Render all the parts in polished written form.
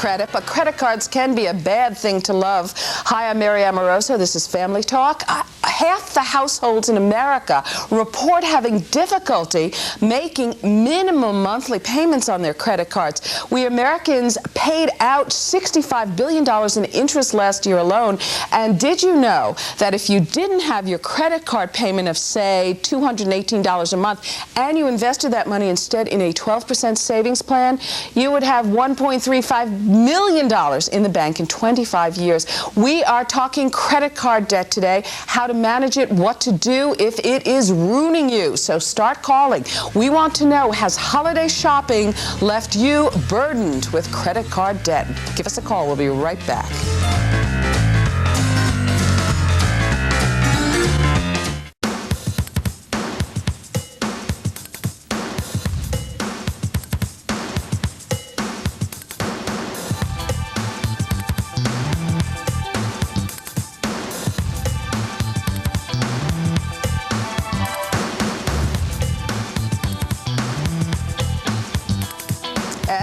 credit, but credit cards can be a bad thing to love. Hi, I'm Mary Amoroso. This is Family Talk. Half the households in America report having difficulty making minimum monthly payments on their credit cards. We Americans paid out $65 billion in interest last year alone. And did you know that if you didn't have your credit card payment of, say, $218 a month, and you invested that money instead in a 12% savings plan, you would have $1.35 million in the bank in 25 years. We are talking credit card debt today, how to manage it, what to do if it is ruining you. So start calling. We want to know, has holiday shopping left you burdened with credit card debt? Give us a call. We'll be right back.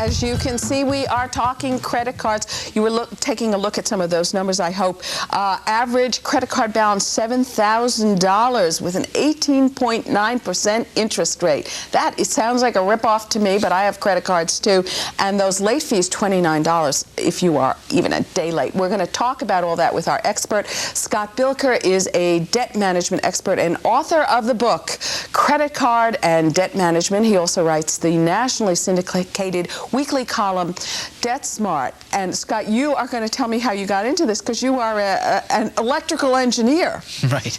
As you can see, we are talking credit cards. You were taking a look at some of those numbers, I hope. Average credit card balance, $7,000 with an 18.9% interest rate. It sounds like a ripoff to me, but I have credit cards too. And those late fees, $29 if you are even a day late. We're going to talk about all that with our expert. Scott Bilker is a debt management expert and author of the book, Credit Card and Debt Management. He also writes the nationally syndicated weekly column, Debt Smart. And Scott, you are going to tell me how you got into this, because you are an electrical engineer. Right.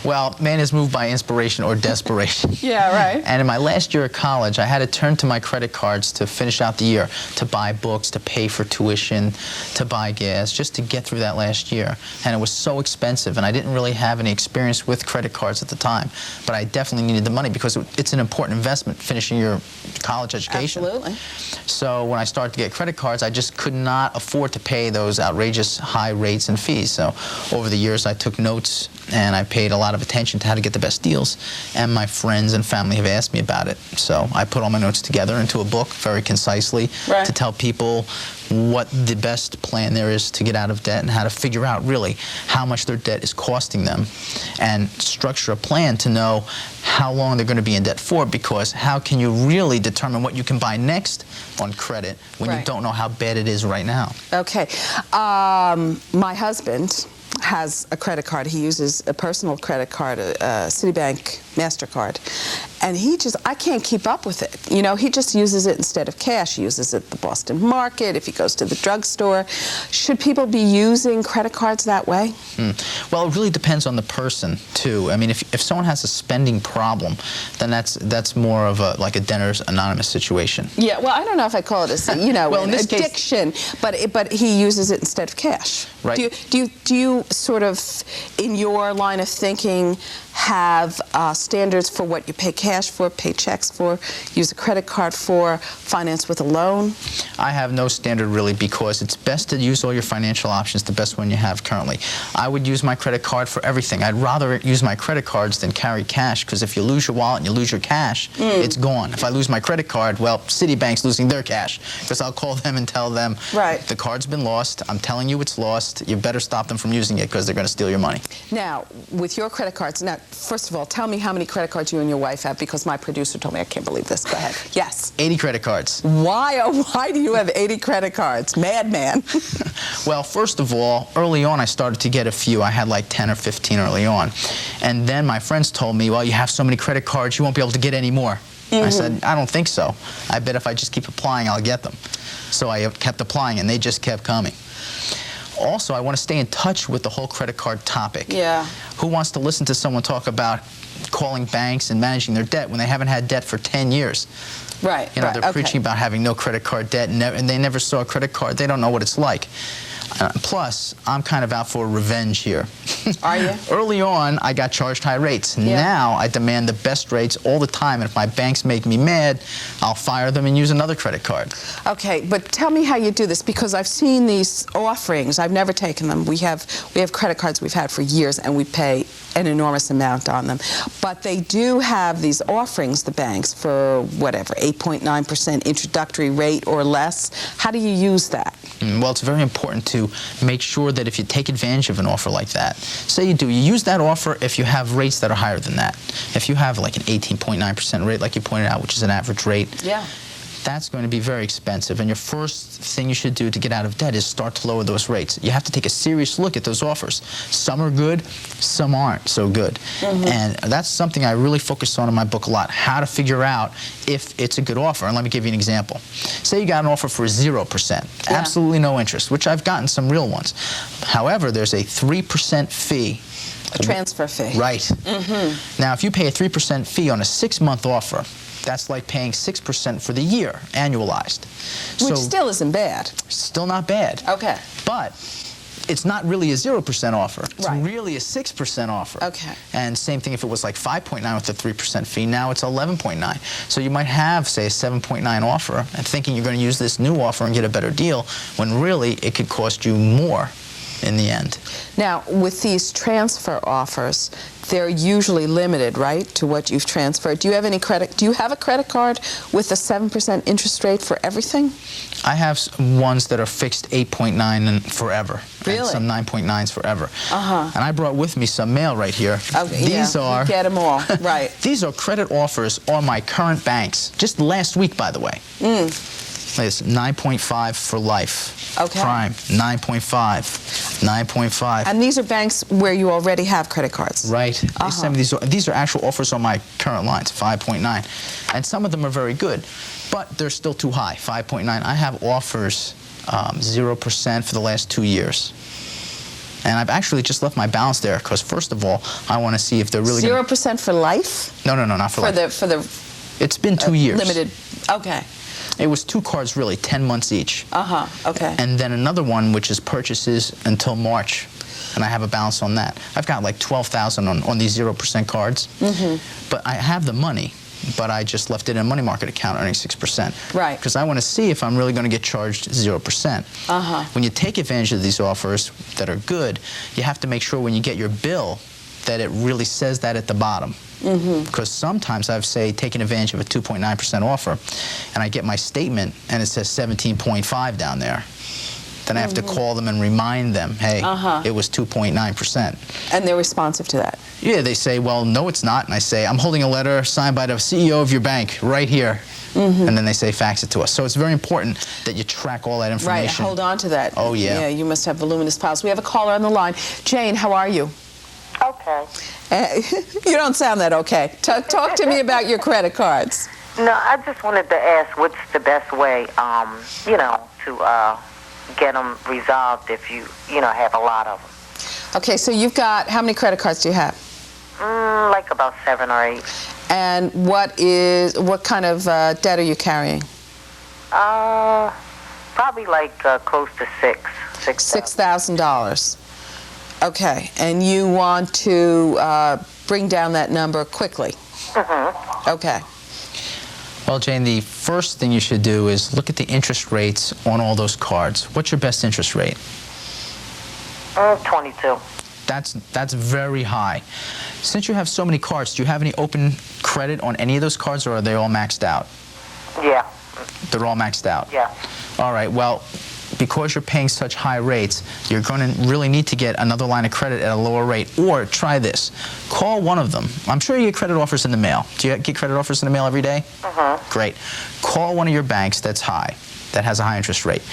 Well, man is moved by inspiration or desperation. Yeah, right. And in my last year of college, I had to turn to my credit cards to finish out the year, to buy books, to pay for tuition, to buy gas, just to get through that last year. And it was so expensive, and I didn't really have any experience with credit cards at the time. But I definitely needed the money because it's an important investment, finishing your college education. Absolutely. So when I started to get credit cards, I just could not afford to pay those outrageous high rates and fees. So over the years, I took notes and I paid a lot of attention to how to get the best deals. And my friends and family have asked me about it. So I put all my notes together into a book very concisely to tell people what the best plan there is to get out of debt and how to figure out really how much their debt is costing them, and structure a plan to know how long they're going to be in debt for, because how can you really determine what you can buy next on credit when you don't know how bad it is right now? Okay. My husband has a credit card. He uses a personal credit card, a Citibank MasterCard. And I can't keep up with it. You know, he just uses it instead of cash. He uses it at the Boston Market, if he goes to the drugstore. Should people be using credit cards that way? Well, it really depends on the person, too. I mean, if someone has a spending problem, then that's more of like a Debtors Anonymous situation. Yeah, well, I don't know if I call it a, well, an addiction, but he uses it instead of cash. Right. Do you sort of, in your line of thinking, have standards for what you pay cash for, pay checks for, use a credit card for, finance with a loan? I have no standard really, because it's best to use all your financial options, the best one you have currently. I would use my credit card for everything. I'd rather use my credit cards than carry cash, because if you lose your wallet and you lose your cash, it's gone. If I lose my credit card, well, Citibank's losing their cash, because I'll call them and tell them, the card's been lost, I'm telling you it's lost, you better stop them from using it because they're going to steal your money. Now, with your credit cards, first of all, tell me how many credit cards you and your wife have, because my producer told me. I can't believe this. Go ahead. Yes. 80 credit cards. Why, oh, why do you have 80 credit cards? Madman. Well, first of all, early on I started to get a few. I had like 10 or 15 early on. And then my friends told me, well, you have so many credit cards, you won't be able to get any more. I said, I don't think so. I bet if I just keep applying, I'll get them. So I kept applying, and they just kept coming. Also, I want to stay in touch with the whole credit card topic. Yeah. Who wants to listen to someone talk about calling banks and managing their debt when they haven't had debt for 10 years? Right. You know, they're preaching about having no credit card debt, and they never saw a credit card. They don't know what it's like. Plus, I'm kind of out for revenge here. Are you? Early on, I got charged high rates. Yeah. Now, I demand the best rates all the time, and if my banks make me mad, I'll fire them and use another credit card. Okay, but tell me how you do this, because I've seen these offerings. I've never taken them. We have credit cards we've had for years, and we pay an enormous amount on them. But they do have these offerings, the banks, for whatever, 8.9% introductory rate or less. How do you use that? Well, it's very important to make sure that if you take advantage of an offer like that, say you do, you use that offer if you have rates that are higher than that. If you have like an 18.9% rate, like you pointed out, which is an average rate, Yeah. that's going to be very expensive. And your first thing you should do to get out of debt is start to lower those rates. You have to take a serious look at those offers. Some are good, some aren't so good. And that's something I really focus on in my book a lot, how to figure out if it's a good offer. And let me give you an example. Say you got an offer for 0%, absolutely no interest, which I've gotten some real ones. However, there's a 3% fee. A transfer fee. Right. Now, if you pay a 3% fee on a 6-month offer, that's like paying 6% for the year, annualized. Which still isn't bad. Still not bad. Okay. But it's not really a 0% offer. It's Right. really a 6% offer. Okay. And same thing if it was like 5.9 with a 3% fee, now it's 11.9. So you might have, say, a 7.9 offer and thinking you're going to use this new offer and get a better deal, when really it could cost you more in the end. Now, with these transfer offers, they're usually limited, right, to what you've transferred. Do you have any credit? Do you have a credit card with a 7% interest rate for everything? I have ones that are fixed 8.9 and forever. Really? And some 9.9s forever. Uh-huh. And I brought with me some mail right here. Okay, These are... you get them all, right. These are credit offers on my current banks. Just last week, by the way. It's 9.5 for life. Okay. Prime, 9.5, 9.5. And these are banks where you already have credit cards? Right. They send me these are actual offers on my current lines, 5.9. And some of them are very good, but they're still too high, 5.9. I have offers 0% for the last 2 years. And I've actually just left my balance there because, first of all, I want to see if they're really 0% for life? No, not for life. For the It's been 2 years. limited, okay. It was 2 cards, really, 10 months each. Okay. And then another one, which is purchases until March. And I have a balance on that. I've got like $12,000 on these 0% cards. But I have the money, but I just left it in a money market account earning 6%. Right. Because I want to see if I'm really going to get charged 0%. When you take advantage of these offers that are good, you have to make sure when you get your bill that it really says that at the bottom. Because sometimes I've, say, taken advantage of a 2.9% offer, and I get my statement, and it says 17.5 down there. Then I have to call them and remind them, hey, it was 2.9%. And they're responsive to that? Yeah, they say, well, no, it's not. And I say, I'm holding a letter signed by the CEO of your bank right here. And then they say, fax it to us. So it's very important that you track all that information. Right, hold on to that. Oh, yeah. Yeah, you must have voluminous files. We have a caller on the line. Jane, how are you? Okay. You don't sound that okay. Talk to me about your credit cards. No, I just wanted to ask what's the best way, to get them resolved if you have a lot of them. Okay, so you've got, how many credit cards do you have? Like about 7 or 8. And what kind of debt are you carrying? Probably like close to $6,000. Okay, and you want to bring down that number quickly? Okay. Well, Jane, the first thing you should do is look at the interest rates on all those cards. What's your best interest rate? 22. That's very high. Since you have so many cards, do you have any open credit on any of those cards, or are they all maxed out? Yeah. They're all maxed out? Yeah. All right, well, because you're paying such high rates, you're going to really need to get another line of credit at a lower rate. Or try this. Call one of them. I'm sure you get credit offers in the mail. Do you get credit offers in the mail every day? Great. Call one of your banks that's high, that has a high interest rate,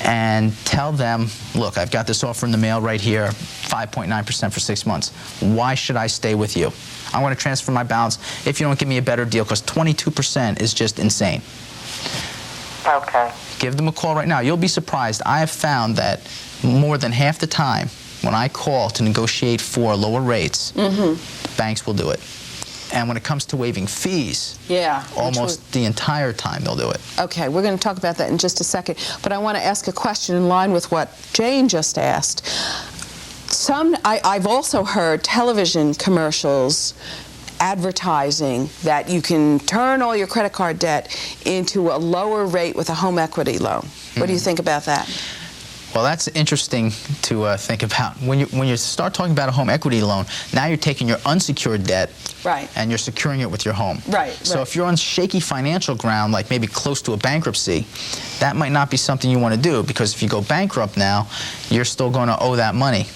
and tell them, look, I've got this offer in the mail right here, 5.9% for 6 months. Why should I stay with you? I want to transfer my balance if you don't give me a better deal, because 22% is just insane. Okay. Give them a call right now. You'll be surprised. I have found that more than half the time when I call to negotiate for lower rates, banks will do it. And when it comes to waiving fees, almost the entire time they'll do it. Okay, we're going to talk about that in just a second. But I want to ask a question in line with what Jane just asked. I've also heard television commercials advertising that you can turn all your credit card debt into a lower rate with a home equity loan. What do you think about that? Well, that's interesting to think about. When you start talking about a home equity loan, now you're taking your unsecured debt Right. and you're securing it with your home. Right. So if you're on shaky financial ground, like maybe close to a bankruptcy, that might not be something you want to do, because if you go bankrupt now, you're still going to owe that money.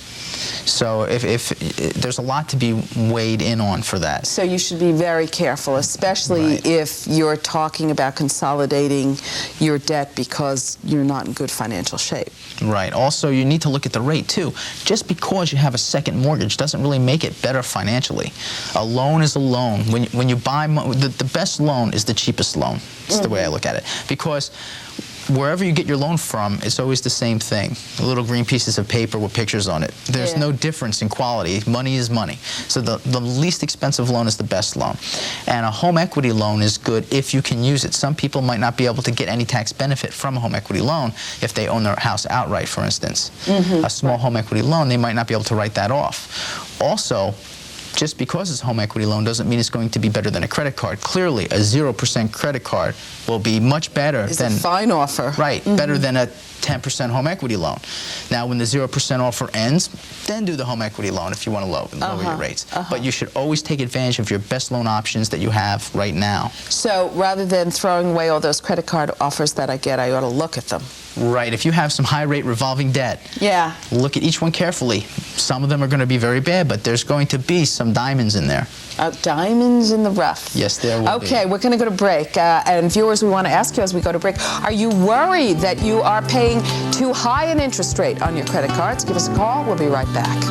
So if there's a lot to be weighed in on for that. So you should be very careful, especially if you're talking about consolidating your debt because you're not in good financial shape. Right. Also, you need to look at the rate, too. Just because you have a second mortgage doesn't really make it better financially. A loan is a loan. When you buy, the best loan is the cheapest loan. That's the way I look at it. Because wherever you get your loan from, it's always the same thing. Little green pieces of paper with pictures on it. There's no difference in quality. Money is money. So the least expensive loan is the best loan. And a home equity loan is good if you can use it. Some people might not be able to get any tax benefit from a home equity loan if they own their house outright, for instance. A small home equity loan, they might not be able to write that off. Also, just because it's a home equity loan doesn't mean it's going to be better than a credit card. Clearly, a 0% credit card will be much better than... It's a fine offer. Right, better than a 10% home equity loan. Now, when the 0% offer ends, then do the home equity loan if you want to lower your rates. But you should always take advantage of your best loan options that you have right now. So rather than throwing away all those credit card offers that I get, I ought to look at them. Right. If you have some high-rate revolving debt, look at each one carefully. Some of them are going to be very bad, but there's going to be some diamonds in there. Diamonds in the rough. Yes, there will be. Okay, we're going to go to break. And viewers, we want to ask you as we go to break, are you worried that you are paying too high an interest rate on your credit cards? Give us a call. We'll be right back.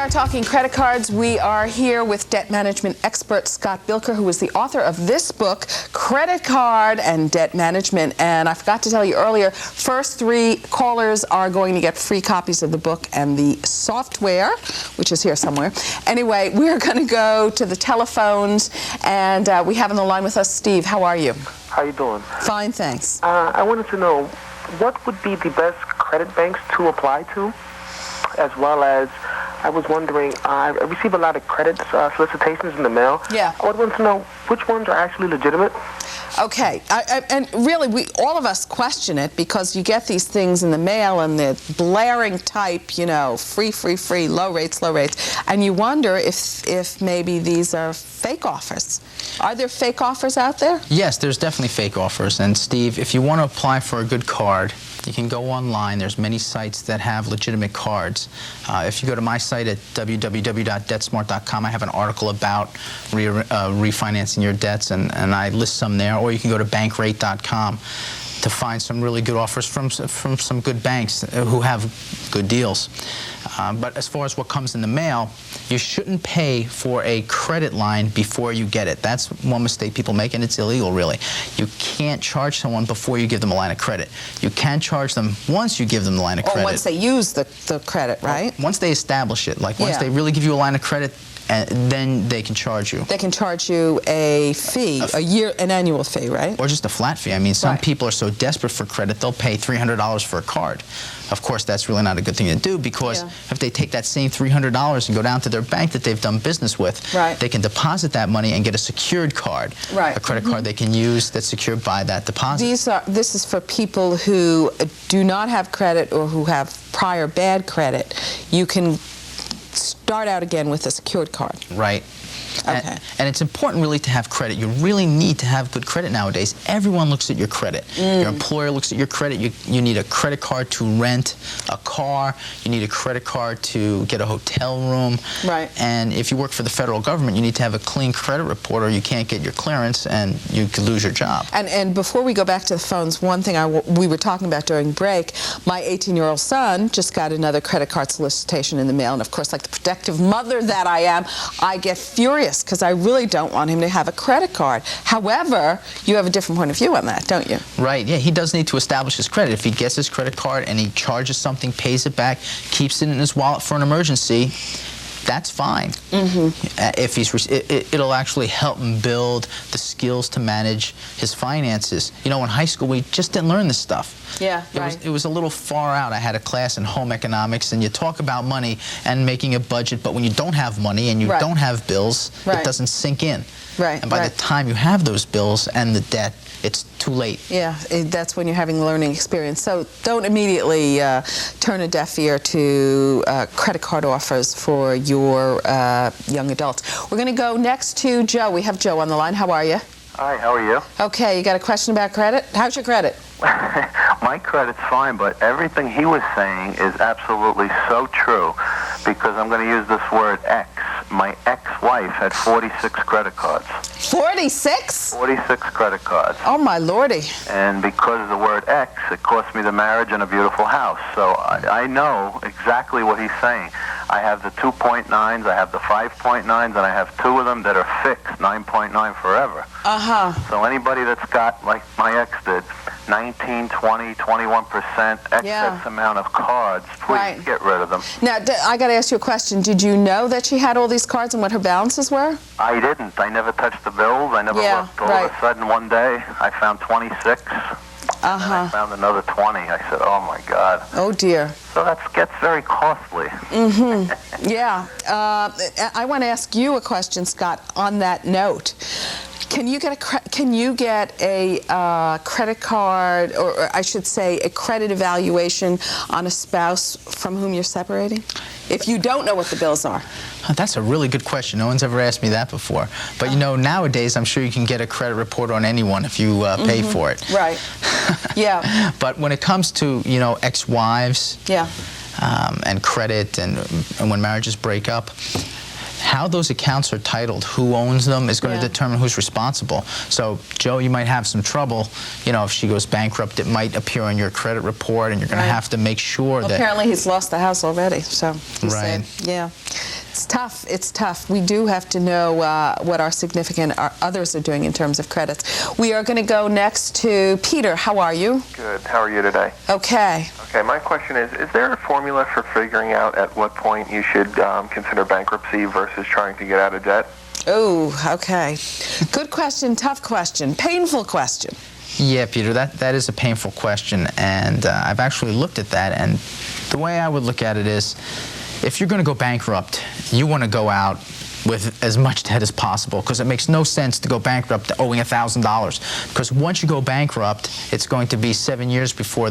Talking credit cards. We are here with debt management expert Scott Bilker, who is the author of this book, Credit Card and Debt Management. And I forgot to tell you earlier, first 3 callers are going to get free copies of the book and the software, which is here somewhere. Anyway, we're going to go to the telephones, and we have on the line with us Steve. How are you? How you doing? Fine, thanks. I wanted to know, what would be the best credit banks to apply to, as well as I was wondering, I receive a lot of credit solicitations in the mail. Yeah. I would want to know which ones are actually legitimate. Okay, and really, all of us question it because you get these things in the mail and they're blaring type, you know, free, low rates, and you wonder if maybe these are fake offers. Are there fake offers out there? Yes, there's definitely fake offers. And Steve, if you want to apply for a good card, you can go online. There's many sites that have legitimate cards. If you go to my site at www.debtsmart.com, I have an article about refinancing your debts, and I list some there. Or you can go to bankrate.com to find some really good offers from some good banks who have good deals. But as far as what comes in the mail, you shouldn't pay for a credit line before you get it. That's one mistake people make, and it's illegal, really. You can't charge someone before you give them a line of credit. You can charge them once you give them the line of credit. Or once they use the credit, right? Once they establish it, like once they really give you a line of credit, and then they can charge you. They can charge you a fee, an annual fee, right? Or just a flat fee. I mean, some people are so desperate for credit, they'll pay $300 for a card. Of course, that's really not a good thing to do, because if they take that same $300 and go down to their bank that they've done business with, they can deposit that money and get a secured card, a credit card they can use that's secured by that deposit. This is for people who do not have credit or who have prior bad credit. You can start out again with a secured card. Right. Okay. And it's important really to have credit. You really need to have good credit nowadays. Everyone looks at your credit. Your employer looks at your credit. You need a credit card to rent a car. You need a credit card to get a hotel room. Right. And if you work for the federal government, you need to have a clean credit report, or you can't get your clearance and you could lose your job. And before we go back to the phones, one thing we were talking about during break, my 18-year-old son just got another credit card solicitation in the mail, and of course, like the protective mother that I am, I get furious serious because I really don't want him to have a credit card. However, you have a different point of view on that, don't you? Right, yeah, he does need to establish his credit. If he gets his credit card and he charges something, pays it back, keeps it in his wallet for an emergency, that's fine. If he's, it'll actually help him build the skills to manage his finances. You know, in high school, we just didn't learn this stuff. Yeah, right. It was a little far out. I had a class in home economics, and you talk about money and making a budget, but when you don't have money and you don't have bills, it doesn't sink in. Right. And by the time you have those bills and the debt, it's too late. Yeah, that's when you're having learning experience. So don't immediately turn a deaf ear to credit card offers for your young adults. We're going to go next to Joe. We have Joe on the line. How are you? Hi, how are you? Okay, you got a question about credit? How's your credit? My credit's fine, but everything he was saying is absolutely so true, because I'm going to use this word ex. My ex-wife had 46 credit cards. 46? 46 credit cards. Oh, my lordy. And because of the word ex, it cost me the marriage and a beautiful house. So I know exactly what he's saying. I have the 2.9s, I have the 5.9s, and I have two of them that are fixed, 9.9 forever. So anybody that's got, like my ex did, 19, 20, 21% excess amount of cards, please get rid of them. Now, I got to ask you a question. Did you know that she had all these cards and what her balances were? I didn't. I never touched the bills. I never looked. All of a sudden, one day, I found 26. And then I found another 20. I said, oh, my God. Oh, dear. So that gets very costly. Yeah. I want to ask you a question, Scott, on that note. Can you get a credit card, or I should say a credit evaluation on a spouse from whom you're separating, if you don't know what the bills are? That's a really good question. No one's ever asked me that before. But you know, nowadays I'm sure you can get a credit report on anyone if you pay for it. Right. Yeah. But when it comes to, you know, ex-wives and credit and when marriages break up, how those accounts are titled, who owns them, is going to determine who's responsible. So, Joe, you might have some trouble. You know, if she goes bankrupt, it might appear on your credit report, and you're going to have to make sure that... Apparently, he's lost the house already, so... Right. Yeah. It's tough. It's tough. We do have to know what our significant others are doing in terms of credits. We are going to go next to Peter. How are you? Good. How are you today? Okay. Okay, my question is there a formula for figuring out at what point you should consider bankruptcy versus trying to get out of debt? Oh, okay. Good question, tough question, painful question. Yeah, Peter, that is a painful question, and I've actually looked at that, and the way I would look at it is, if you're going to go bankrupt, you want to go out with as much debt as possible, because it makes no sense to go bankrupt owing $1,000. Because once you go bankrupt, it's going to be 7 years before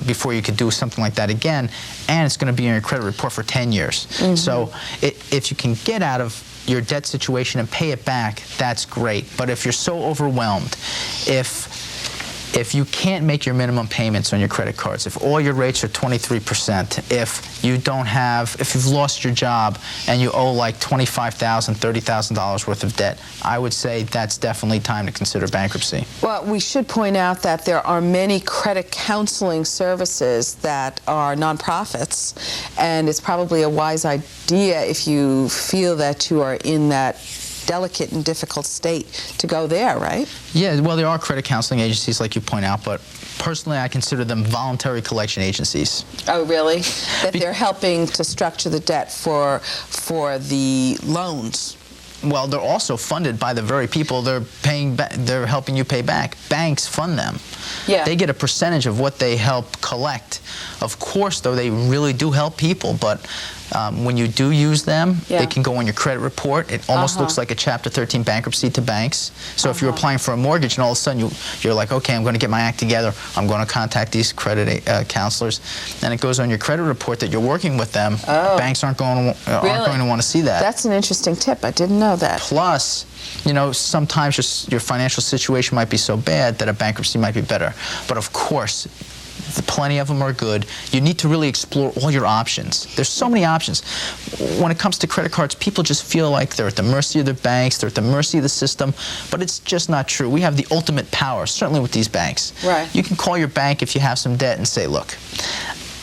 before you could do something like that again, and it's going to be in your credit report for 10 years. So if you can get out of your debt situation and pay it back, that's great. But if you're so overwhelmed, if you can't make your minimum payments on your credit cards, if all your rates are 23%, if you've lost your job and you owe like $25,000, $30,000 worth of debt, I would say that's definitely time to consider bankruptcy. Well, we should point out that there are many credit counseling services that are nonprofits, and it's probably a wise idea if you feel that you are in that delicate and difficult state to go there, right? Yeah, well, there are credit counseling agencies like you point out, but personally I consider them voluntary collection agencies. Oh, really? That they're helping to structure the debt for the loans. Well, they're also funded by the very people they're helping you pay back. Banks fund them. Yeah. They get a percentage of what they help collect. Of course, though, they really do help people, but when you do use them, it can go on your credit report. It almost looks like a Chapter 13 bankruptcy to banks. So if you're applying for a mortgage and all of a sudden you're like, okay, I'm going to get my act together, I'm going to contact these credit counselors, and it goes on your credit report that you're working with them, banks aren't going to want to see that. That's an interesting tip. I didn't know that. Plus, you know, sometimes your financial situation might be so bad that a bankruptcy might be better. But of course, plenty of them are good. You need to really explore all your options. There's so many options. When it comes to credit cards, people just feel like they're at the mercy of the banks, they're at the mercy of the system, but it's just not true. We have the ultimate power, certainly with these banks. Right. You can call your bank if you have some debt and say, look,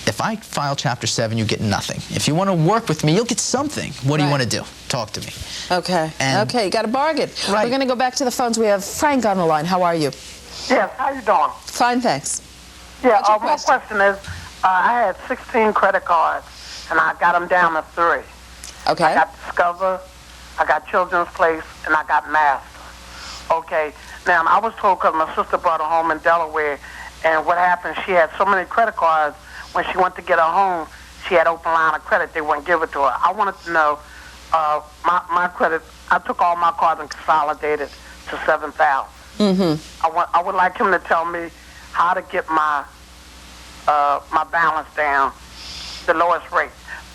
if I file Chapter 7, you get nothing. If you want to work with me, you'll get something. What do you want to do? Talk to me. Okay. Okay, you got a bargain. Right. We're going to go back to the phones. We have Frank on the line. How are you? Yes, how you doing? Fine, thanks. Yeah, What's your my question is, I had 16 credit cards, and I got them down to 3. Okay. I got Discover, I got Children's Place, and I got Master. Okay, now I was told because my sister brought her home in Delaware, and what happened, she had so many credit cards, when she went to get her home, she had open line of credit, they wouldn't give it to her. I wanted to know, my credit, I took all my cards and consolidated to 7,000. I would like him to tell me how to get my my balance down, the lowest rate.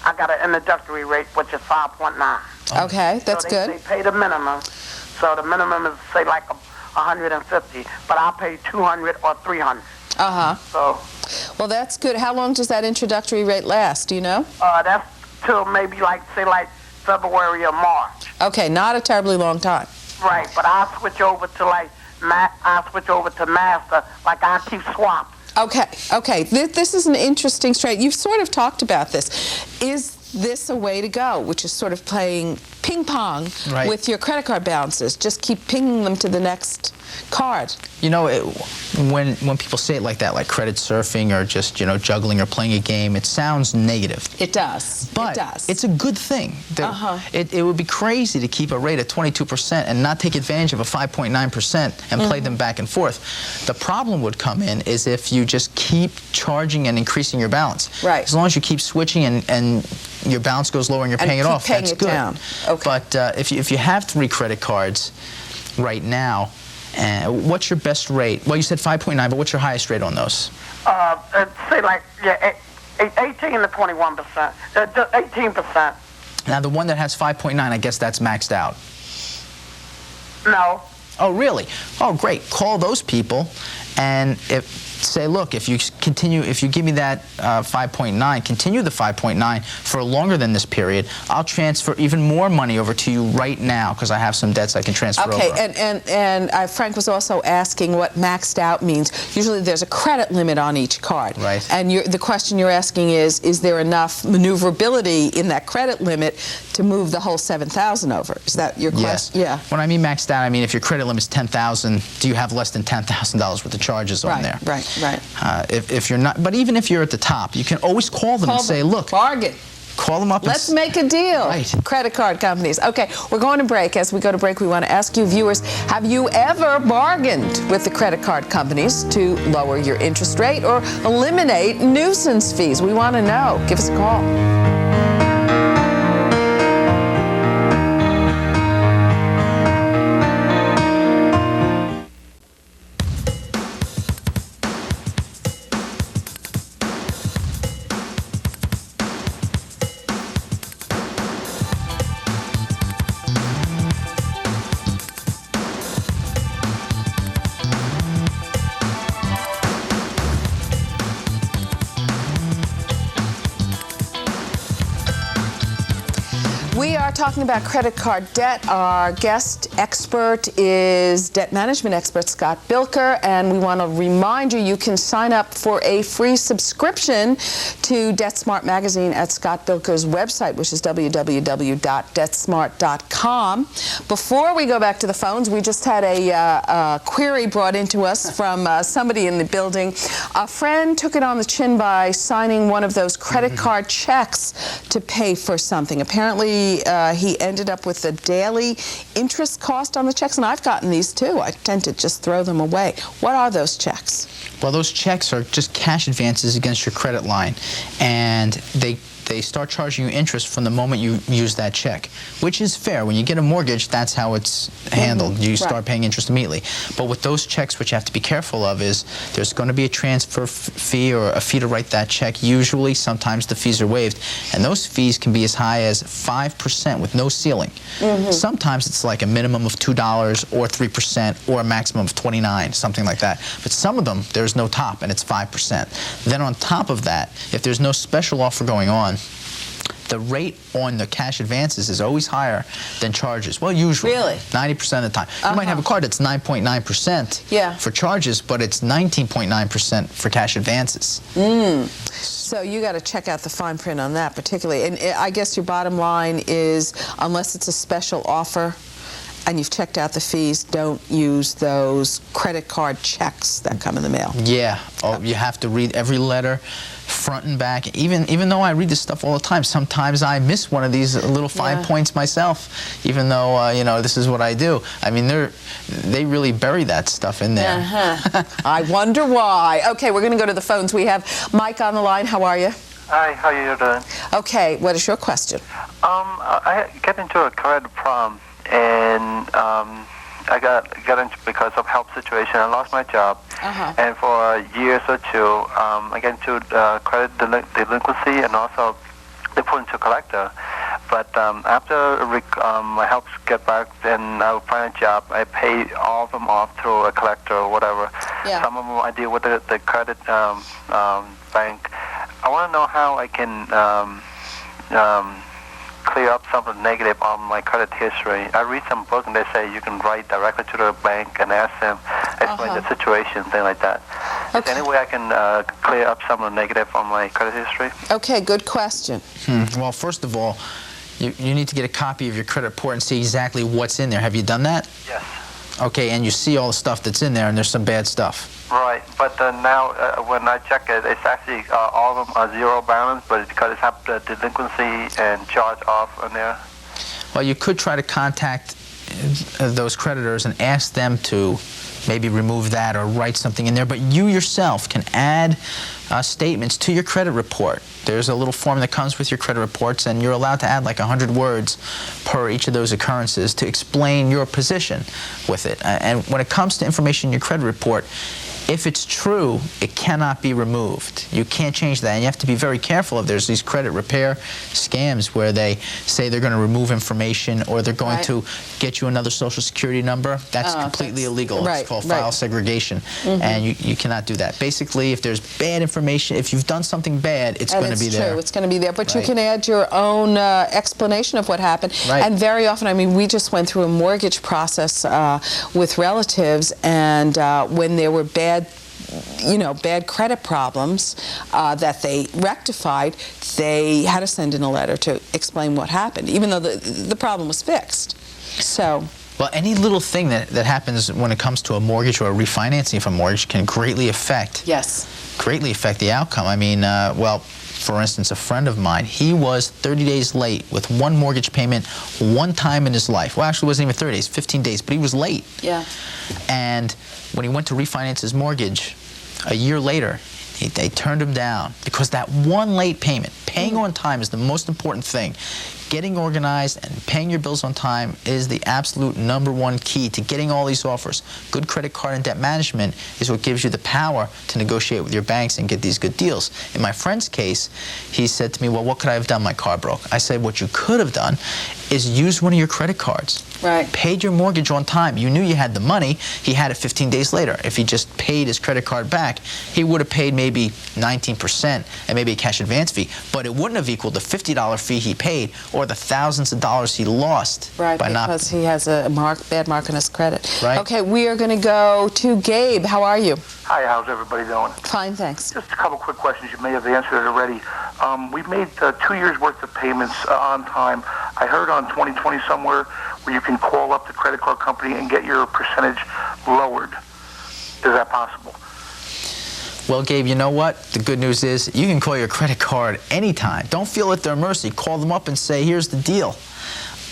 I got an introductory rate, which is 5.9. Okay, that's so good. They pay the minimum. So the minimum is, say, like 150, but I'll pay 200 or 300. So, well, that's good. How long does that introductory rate last? Do you know? That's till maybe, like, say, like February or March. Okay, not a terribly long time. Right, but I'll switch over to, like, I'll switch over to Master, like I keep swapped. Okay. This is an interesting trade. You've sort of talked about this. Is this a way to go, which is sort of playing ping pong with your credit card balances? Just keep pinging them to the next card. You know, when people say it like that, like credit surfing or just, you know, juggling or playing a game, it sounds negative. It does. But it's a good thing. It would be crazy to keep a rate at 22% and not take advantage of a 5.9% and play them back and forth. The problem would come in is if you just keep charging and increasing your balance. Right. As long as you keep switching and your balance goes lower and you're paying it off, that's good. Down. Okay. But if you have 3 credit cards right now, what's your best rate? Well, you said 5.9, but what's your highest rate on those? Say like 18 to 21%, 18%. Now the one that has 5.9, I guess that's maxed out. No. Oh, really? Oh, great. Call those people, and say, look, if you give me that 5.9, continue the 5.9 for longer than this period, I'll transfer even more money over to you right now because I have some debts I can transfer over. Okay, and Frank was also asking what maxed out means. Usually there's a credit limit on each card. Right. And the question you're asking is there enough maneuverability in that credit limit to move the whole 7,000 over? Is that your question? Yes. Yeah. When I mean maxed out, I mean if your credit limit is $10,000, do you have less than $10,000 worth of charges on there? Right. If you're not, but even if you're at the top, you can always call them and say, look, bargain. Call them up. Let's make a deal. Right. Credit card companies. Okay, we're going to break. As we go to break, we want to ask you, viewers, have you ever bargained with the credit card companies to lower your interest rate or eliminate nuisance fees? We want to know. Give us a call. We are talking about credit card debt. Our guest expert is debt management expert Scott Bilker, and we want to remind you, you can sign up for a free subscription to DebtSmart magazine at Scott Bilker's website, which is www.debtsmart.com. Before we go back to the phones, we just had a query brought into us from somebody in the building. A friend took it on the chin by signing one of those credit card checks to pay for something. Apparently, he ended up with a daily interest cost on the checks, and I've gotten these too. I tend to just throw them away. What are those checks? Well, those checks are just cash advances against your credit line, and they start charging you interest from the moment you use that check, which is fair. When you get a mortgage, that's how it's handled. You start paying interest immediately. But with those checks, what you have to be careful of is there's going to be a transfer fee or a fee to write that check. Usually, sometimes the fees are waived, and those fees can be as high as 5% with no ceiling. Sometimes it's like a minimum of $2 or 3% or a maximum of 29, something like that. But some of them, there's no top, and it's 5%. Then on top of that, if there's no special offer going on, the rate on the cash advances is always higher than charges. Well, usually. Really? 90% of the time. You might have a card that's 9.9% for charges, but it's 19.9% for cash advances. So you got to check out the fine print on that particularly. And I guess your bottom line is, unless it's a special offer and you've checked out the fees, don't use those credit card checks that come in the mail. Yeah. Oh, you have to read every letter, front and back. Even though I read this stuff all the time, sometimes I miss one of these little fine points myself, even though, you know, this is what I do. I mean, they really bury that stuff in there. I wonder why. Okay, we're going to go to the phones. We have Mike on the line. How are you? Hi, how you doing? Okay, what is your question? I get into a credit problem, and I got into because of health situation. I lost my job, and for years or two, I get into credit delinquency, and also they put into collector. But after my health get back, and I find a job, I pay all of them off through a collector or whatever. Some of them I deal with the credit bank. I want to know how I can clear up some of the negative on my credit history. I read some book and they say you can write directly to the bank and ask them, explain the situation, thing like that. Is there any way I can clear up some of the negative on my credit history? Okay, good question. Well, first of all, you need to get a copy of your credit report and see exactly what's in there. Have you done that? Yes. Okay, and you see all the stuff that's in there, and there's some bad stuff. Right, but now when I check it, it's actually all of them are zero balance, but it's because it's have the delinquency and charge off on there. Well, you could try to contact those creditors and ask them to maybe remove that or write something in there, but you yourself can add statements to your credit report. There's a little form that comes with your credit reports, and you're allowed to add like 100 words per each of those occurrences to explain your position with it. And when it comes to information in your credit report, if it's true, it cannot be removed. You can't change that, and you have to be very careful if there's these credit repair scams where they say they're going to remove information or they're going to get you another social security number. That's completely illegal. It's called file segregation, and you cannot do that. Basically, if there's bad information, if you've done something bad, it's going to be there. It's going to be there, but you can add your own explanation of what happened. And very often, I mean, we just went through a mortgage process with relatives, and when there were bad credit problems that they rectified, they had to send in a letter to explain what happened, even though the problem was fixed. So. Well, any little thing that happens when it comes to a mortgage or a refinancing of a mortgage can greatly affect the outcome. I mean, well, for instance, a friend of mine, he was 30 days late with one mortgage payment one time in his life. Well, actually, it wasn't even 30 days, 15 days, but he was late. And when he went to refinance his mortgage, a year later, they turned him down because that one late payment, paying on time is the most important thing. Getting organized and paying your bills on time is the absolute #1 key to getting all these offers. Good credit card and debt management is what gives you the power to negotiate with your banks and get these good deals. In my friend's case, he said to me, well, what could I have done? My car broke. I said, what you could have done is use one of your credit cards. Paid your mortgage on time. You knew you had the money. He had it 15 days later. If he just paid his credit card back, he would have paid maybe 19% and maybe a cash advance fee, but it wouldn't have equaled the $50 fee he paid or the thousands of dollars he lost by because he has a bad mark on his credit. Okay, we are going to go to Gabe. How are you? Hi, how's everybody doing? Fine, thanks. Just a couple quick questions. You may have answered it already. We've made 2 years' worth of payments on time. I heard on 2020 somewhere where you can call up the credit card company and get your percentage lowered. Is that possible? Well, Gabe, you know what? The good news is you can call your credit card anytime. Don't feel at their mercy. Call them up and say, here's the deal.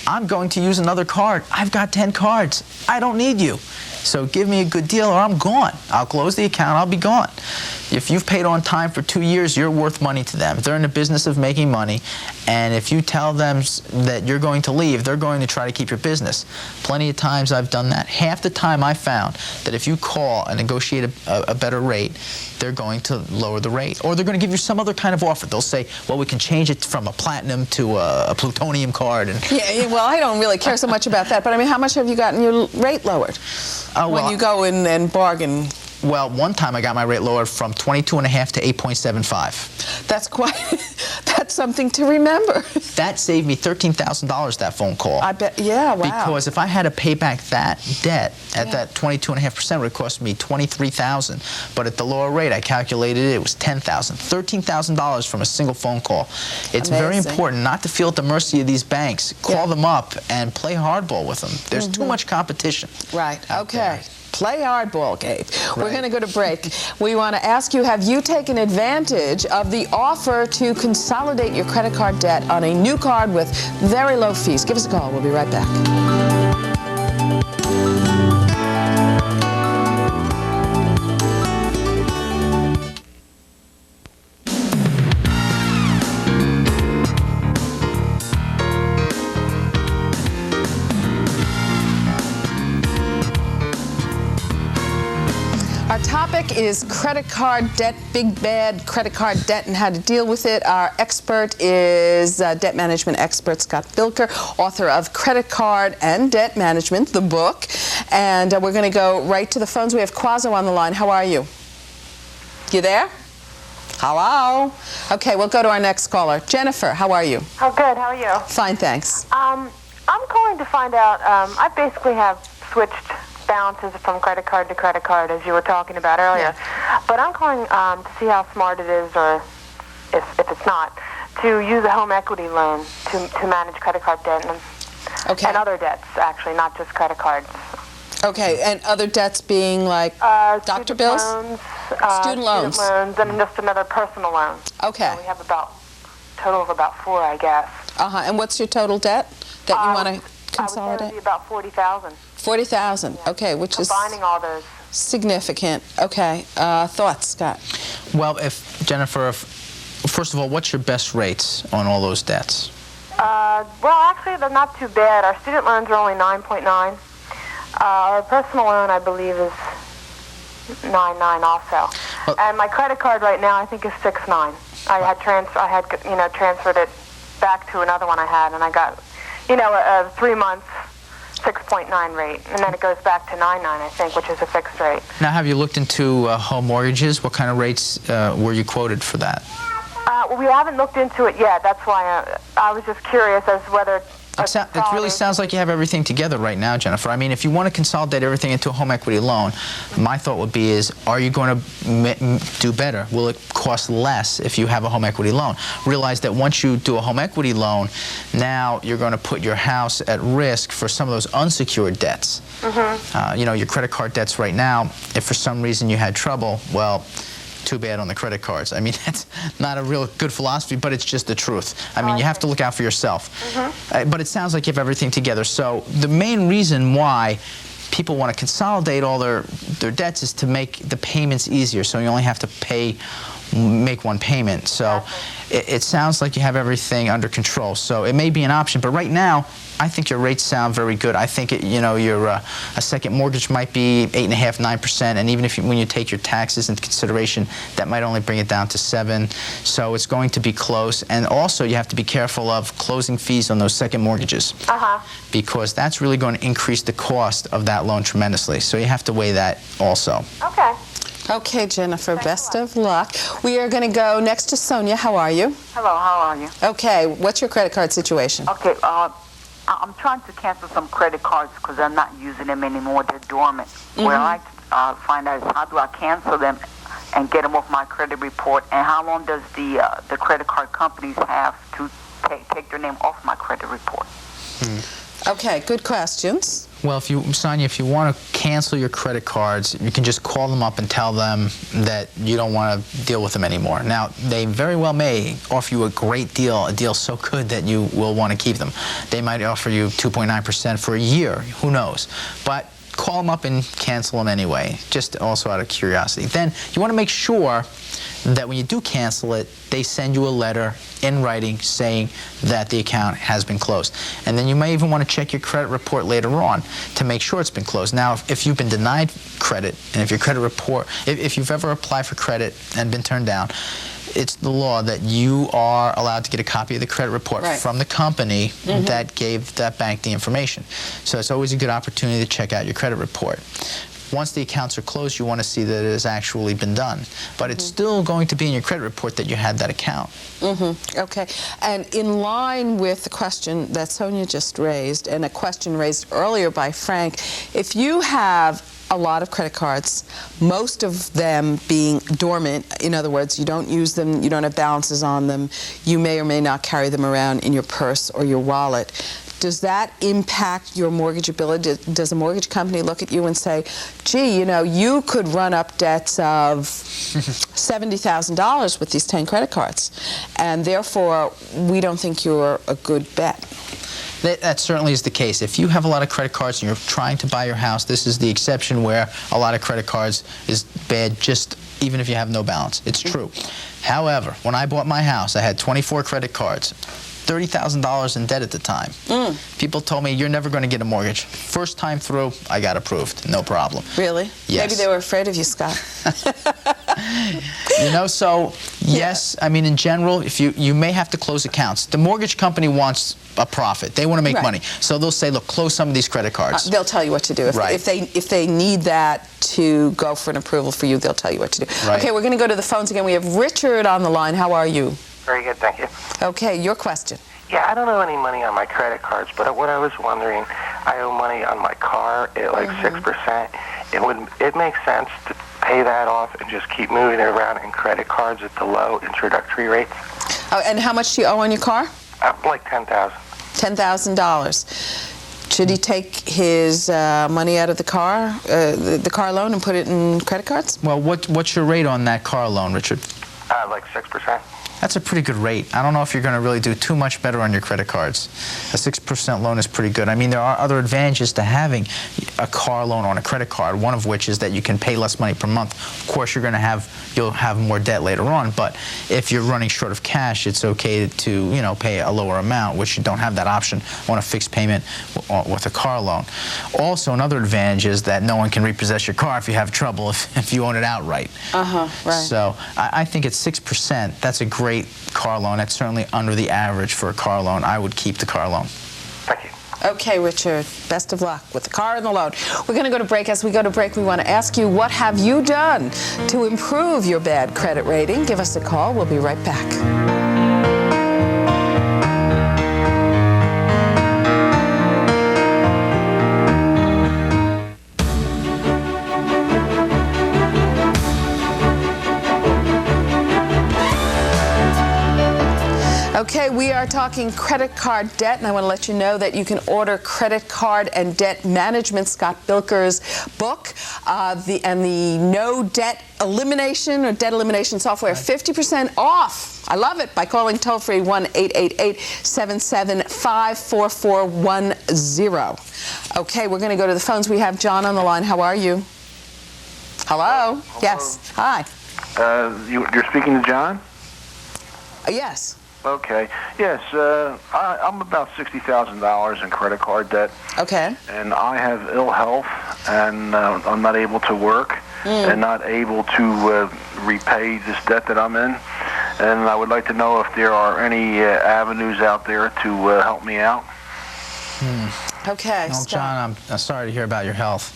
I'm going to use another card. I've got 10 cards. I don't need you. So give me a good deal or I'm gone. I'll close the account. I'll be gone. If you've paid on time for 2 years, you're worth money to them. They're in the business of making money, and if you tell them that you're going to leave, they're going to try to keep your business. Plenty of times I've done that. Half the time I found that if you call and negotiate a better rate, they're going to lower the rate. Or they're going to give you some other kind of offer. They'll say, well, we can change it from a platinum to a plutonium card. And yeah, well, I don't really care so much about that, but I mean, how much have you gotten your rate lowered when you go in and bargain? Well, one time I got my rate lowered from 22.5 to 8.75. That's that's something to remember. That saved me $13,000, that phone call. I bet, yeah, wow. Because if I had to pay back that debt at that 22.5%, it would cost me $23,000. But at the lower rate, I calculated it was $10,000. $13,000 from a single phone call. It's very important not to feel at the mercy of these banks. Call them up and play hardball with them. There's too much competition. Right, okay. Play hardball, Gabe. We're going to go to break. We want to ask you, have you taken advantage of the offer to consolidate your credit card debt on a new card with very low fees? Give us a call. We'll be right back. Our topic is credit card debt, big bad credit card debt, and how to deal with it. Our expert is debt management expert Scott Bilker, author of Credit Card and Debt Management, the book. And we're going to go right to the phones. We have Quazo on the line. How are you? You there? Hello? Okay, we'll go to our next caller. Jennifer, how are you? Oh, good. How are you? Fine, thanks. I'm calling to find out, I basically have switched balances from credit card to credit card, as you were talking about earlier. Yeah. But I'm calling to see how smart it is, or if it's not, to use a home equity loan to manage credit card debt and other debts, actually, not just credit cards. Okay, and other debts being like doctor bills? Student loans, and just another personal loan. Okay. So we have a total of about 4, I guess. And what's your total debt that you want to consolidate? I would say it would be about 40,000. 40,000. Yeah. Okay, which combining all those. Significant. Okay. Thoughts, Scott? Well, Jennifer, first of all, what's your best rates on all those debts? Well, actually, they're not too bad. Our student loans are only 9.9. Our personal loan, I believe, is 9.9 also. Well, and my credit card right now, I think, is 6.9. I had transferred it back to another one I had, and I got, a 3 months 6.9 rate, and then it goes back to 9.9, I think, which is a fixed rate. Now, have you looked into home mortgages? What kind of rates were you quoted for that? We haven't looked into it yet. That's why I was just curious as to whether... It really sounds like you have everything together right now, Jennifer. I mean, if you want to consolidate everything into a home equity loan, my thought would be are you going to do better? Will it cost less if you have a home equity loan? Realize that once you do a home equity loan, now you're going to put your house at risk for some of those unsecured debts. Your credit card debts right now, if for some reason you had trouble, well, too bad on the credit cards. I mean, that's not a real good philosophy, but it's just the truth. I mean, you have to look out for yourself. But it sounds like you have everything together. So the main reason why people want to consolidate all their debts is to make the payments easier, so you only have to make one payment. So it sounds like you have everything under control. So it may be an option, but right now, I think your rates sound very good. I think your a second mortgage might be 8.5%, 9%, and even when you take your taxes into consideration, that might only bring it down to 7%. So it's going to be close. And also, you have to be careful of closing fees on those second mortgages, because that's really going to increase the cost of that loan tremendously. So you have to weigh that also. Okay. Okay, Jennifer, best of luck. We are going to go next to Sonia. How are you? Hello, how are you? Okay, what's your credit card situation? Okay, I'm trying to cancel some credit cards because I'm not using them anymore. They're dormant. What I like to find out is how do I cancel them and get them off my credit report, and how long does the credit card companies have to take their name off my credit report? Okay, good questions. Well, Sonia, if you want to cancel your credit cards, you can just call them up and tell them that you don't want to deal with them anymore. Now, they very well may offer you a great deal, a deal so good that you will want to keep them. They might offer you 2.9% for a year. Who knows? But call them up and cancel them anyway, just also out of curiosity. Then you want to make sure that when you do cancel it, they send you a letter in writing saying that the account has been closed. And then you may even want to check your credit report later on to make sure it's been closed. Now, if you've been denied credit, and if your credit report, if you've ever applied for credit and been turned down, it's the law that you are allowed to get a copy of the credit report from the company that gave that bank the information. So it's always a good opportunity to check out your credit report. once the accounts are closed, you want to see that it has actually been done. But it's still going to be in your credit report that you had that account. Okay. And in line with the question that Sonia just raised, and a question raised earlier by Frank, if you have a lot of credit cards, most of them being dormant, in other words, you don't use them, you don't have balances on them, you may or may not carry them around in your purse or your wallet, does that impact your mortgageability? Does a mortgage company look at you and say, gee, you know, you could run up debts of $70,000 with these 10 credit cards, and therefore we don't think you're a good bet? That certainly is the case. If you have a lot of credit cards and you're trying to buy your house, this is the exception where a lot of credit cards is bad, just even if you have no balance. It's true. However, when I bought my house, I had 24 credit cards, $30,000 in debt at the time. People told me, you're never going to get a mortgage. First time through, I got approved. No problem. Really? Yes. Maybe they were afraid of you, Scott. You know, so yes, I mean, in general, if you may have to close accounts. The mortgage company wants a profit. They want to make money. So they'll say, look, close some of these credit cards. They'll tell you what to do. If they need that to go for an approval for you, they'll tell you what to do. Okay, we're going to go to the phones again. We have Richard on the line. How are you? Very good, thank you. Okay, your question. Yeah, I don't owe any money on my credit cards, but what I was wondering, I owe money on my car at like 6%. It makes sense to pay that off and just keep moving it around in credit cards at the low introductory rates. Oh, and how much do you owe on your car? Like $10,000. $10,000. Should he take his money out of the car loan and put it in credit cards? Well, what's your rate on that car loan, Richard? Like 6%. That's a pretty good rate. I don't know if you're going to really do too much better on your credit cards. A 6% loan is pretty good. I mean, there are other advantages to having a car loan on a credit card, one of which is that you can pay less money per month. Of course, you'll have more debt later on, but if you're running short of cash, it's okay to, you know, pay a lower amount, which you don't have that option on a fixed payment with a car loan. Also, another advantage is that no one can repossess your car if you have trouble, if you own it outright. Right. So I think at 6%, that's a great car loan. That's certainly under the average for a car loan. I would keep the car loan. Thank you. Okay, Richard, best of luck with the car and the loan. We're going to go to break. As we go to break, we want to ask you, what have you done to improve your bad credit rating? Give us a call. We'll be right back. Okay, we are talking credit card debt, and I want to let you know that you can order Credit Card and Debt Management, Scott Bilker's book, and the No Debt Elimination or Debt Elimination Software, 50% off. I love it, by calling toll-free 1-888-77-54410. Okay, we're going to go to the phones. We have John on the line. How are you? Hello? Yes. Hi. You're speaking to John? Yes. Okay. Yes, I'm about $60,000 in credit card debt. Okay. And I have ill health, and I'm not able to work and not able to repay this debt that I'm in. And I would like to know if there are any avenues out there to help me out. Okay. Well, John, I'm sorry to hear about your health.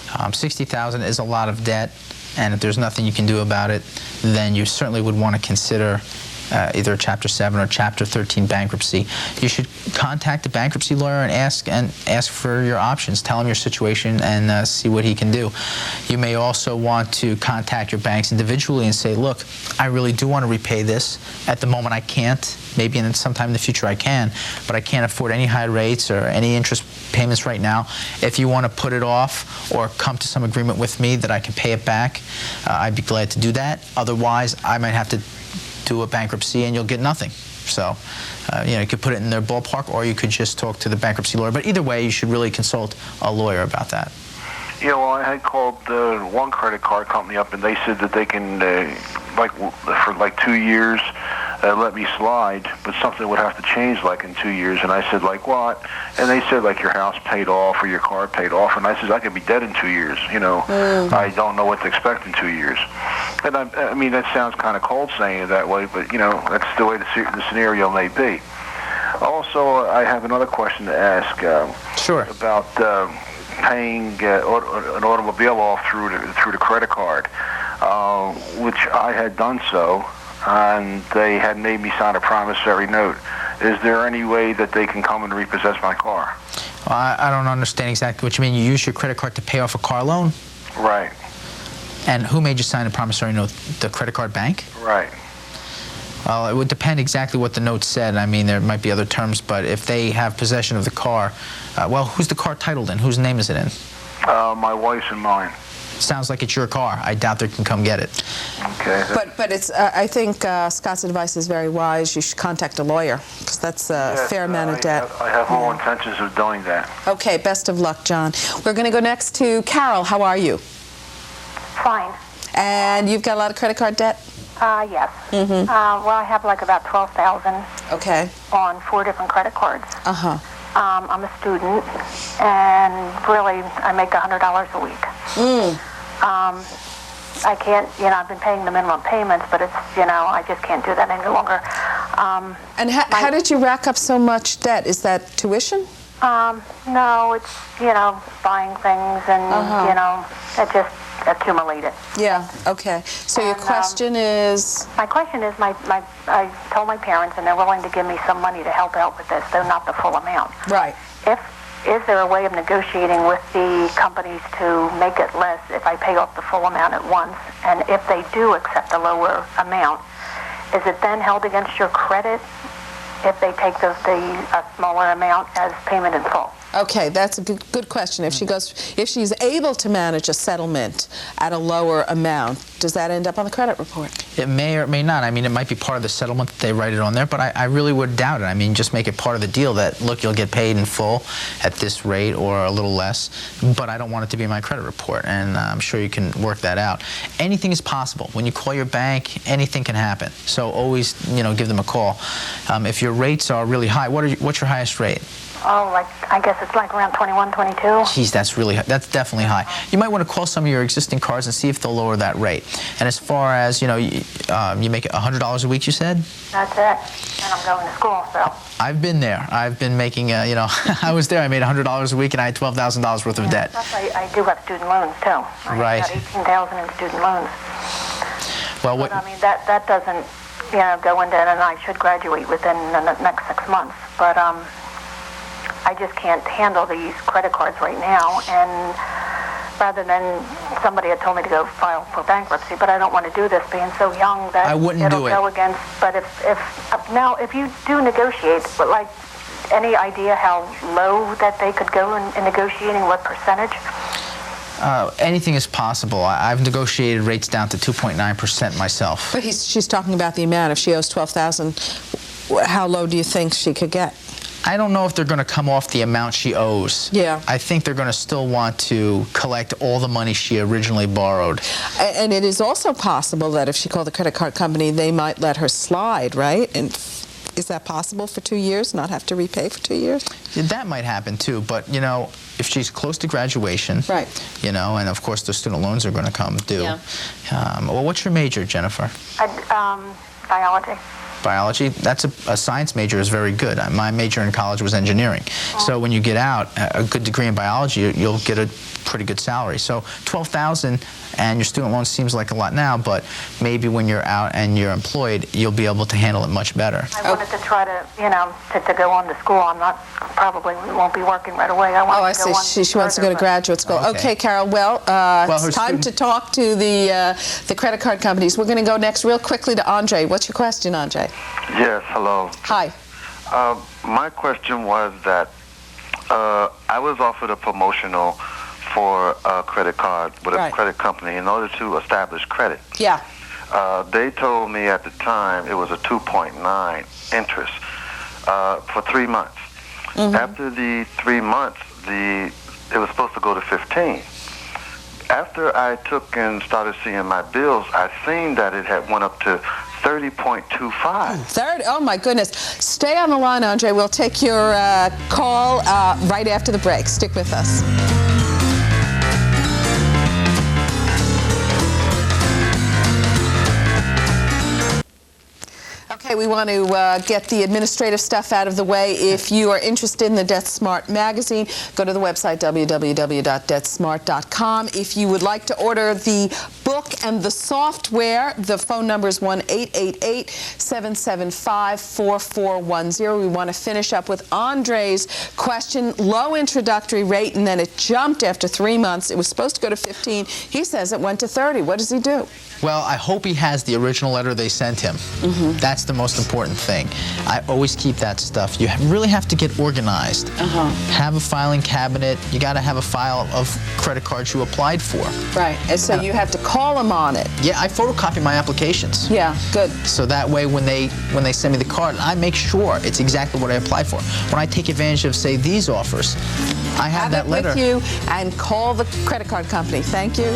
$60,000 is a lot of debt, and if there's nothing you can do about it, then you certainly would want to consider either Chapter 7 or Chapter 13 bankruptcy. You should contact the bankruptcy lawyer and ask for your options. Tell him your situation and see what he can do. You may also want to contact your banks individually and say, look, I really do want to repay this. At the moment I can't. Maybe sometime in the future I can, but I can't afford any high rates or any interest payments right now. If you want to put it off or come to some agreement with me that I can pay it back, I'd be glad to do that. Otherwise, I might have to do a bankruptcy and you'll get nothing. So, you could put it in their ballpark, or you could just talk to the bankruptcy lawyer. But either way, you should really consult a lawyer about that. Yeah, well, I had called one credit card company up, and they said that they can, for 2 years, let me slide, but something would have to change in 2 years. And I said, what? And they said, your house paid off or your car paid off. And I said, I could be dead in 2 years. I don't know what to expect in 2 years. And I mean, that sounds kind of cold saying it that way, but, that's the way the scenario may be. Also, I have another question to ask. Sure. About paying an automobile off through the credit card, which I had done so, and they had made me sign a promissory note. Is there any way that they can come and repossess my car? Well, I don't understand exactly what you mean. You use your credit card to pay off a car loan? Right. And who made you sign a promissory note? The credit card bank? Right. Well, it would depend exactly what the note said. I mean, there might be other terms, but if they have possession of the car, well, who's the car titled in? Whose name is it in? My wife's and mine. Sounds like it's your car. I doubt they can come get it. Okay. But it's. I think Scott's advice is very wise. You should contact a lawyer, because that's a fair amount of debt. I have all intentions of doing that. Okay, best of luck, John. We're going to go next to Carol. How are you? Fine. And you've got a lot of credit card debt? Yes. Well, I have like about $12,000. Okay. On 4 different credit cards. Uh-huh. I'm a student, and really, I make $100 a week. I can't, I've been paying the minimum payments, but it's, I just can't do that any longer. And how did you rack up so much debt? Is that tuition? No, it's, buying things and, it just accumulated. Yeah, okay. So your question is? My question is, I told my parents, and they're willing to give me some money to help out with this, though not the full amount. Right. Is there a way of negotiating with the companies to make it less if I pay off the full amount at once? And if they do accept a lower amount, is it then held against your credit if they take a smaller amount as payment in full? Okay, that's a good question. If she's able to manage a settlement at a lower amount, does that end up on the credit report? It may or may not. I mean, it might be part of the settlement that they write it on there, but I really would doubt it. I mean, just make it part of the deal that, look, you'll get paid in full at this rate or a little less, but I don't want it to be in my credit report, and I'm sure you can work that out. Anything is possible. When you call your bank, anything can happen. So always, give them a call. If your rates are really high, what's your highest rate? Oh, I guess it's like around 21, 22. Geez, that's really high. That's definitely high. You might want to call some of your existing cards and see if they'll lower that rate. And as far as, you make $100 a week, you said? That's it. And I'm going to school, so. I've been there. I've been making, I was there. I made $100 a week and I had $12,000 worth of debt. Plus, I do have student loans, too. I got $18,000 in student loans. Well, but, I mean, that doesn't, go into it, and I should graduate within the next 6 months. But, I just can't handle these credit cards right now, and rather than somebody had told me to go file for bankruptcy, but I don't want to do this being so young that I wouldn't it'll do it. go against. But if you do negotiate, but like any idea how low that they could go in negotiating, what percentage? Anything is possible. I've negotiated rates down to 2.9% myself. But she's talking about the amount. If she owes $12,000, how low do you think she could get? I don't know if they're going to come off the amount she owes. Yeah. I think they're going to still want to collect all the money she originally borrowed. And it is also possible that if she called the credit card company, they might let her slide, right? And is that possible for 2 years, not have to repay for 2 years? Yeah, that might happen too, but if she's close to graduation, right? And of course the student loans are going to come due. Yeah. Well, what's your major, Jennifer? Biology. Biology. That's a science major is very good. My major in college was engineering. So when you get out, a good degree in biology, you'll get a pretty good salary. So $12,000 and your student loan seems like a lot now, but maybe when you're out and you're employed, you'll be able to handle it much better. I wanted to try to, to go on to school. Probably won't be working right away. I see. She wants to go to graduate school. Okay, Carol. Well, it's time to talk to the credit card companies. We're going to go next real quickly to Andre. What's your question, Andre? Yes, hello. Hi. My question was that I was offered a promotional for a credit card with a credit company in order to establish credit. Yeah. They told me at the time it was a 2.9 interest for 3 months. Mm-hmm. After the 3 months, it was supposed to go to 15. After I took and started seeing my bills, I seen that it had went up to 30.25. 30? Oh, my goodness. Stay on the line, Andre. We'll take your call right after the break. Stick with us. Okay, Okay, we want to get the administrative stuff out of the way. If you are interested in the Debt Smart magazine, go to the website www.debtsmart.com. If you would like to order the book and the software, the phone number is 1-888-775-4410. We want to finish up with Andre's question. Low introductory rate, and then it jumped after 3 months. It was supposed to go to 15. He says it went to 30. What does he do? Well, I hope he has the original letter they sent him. That's the most important thing. I always keep that stuff. You really have to get organized. Have a filing cabinet. You got to have a file of credit cards you applied for. Right, and so you have to call them on it. Yeah, I photocopy my applications. Yeah, good. So that way when they send me the card, I make sure it's exactly what I applied for. When I take advantage of, say, these offers, I have that letter with you and call the credit card company. Thank you.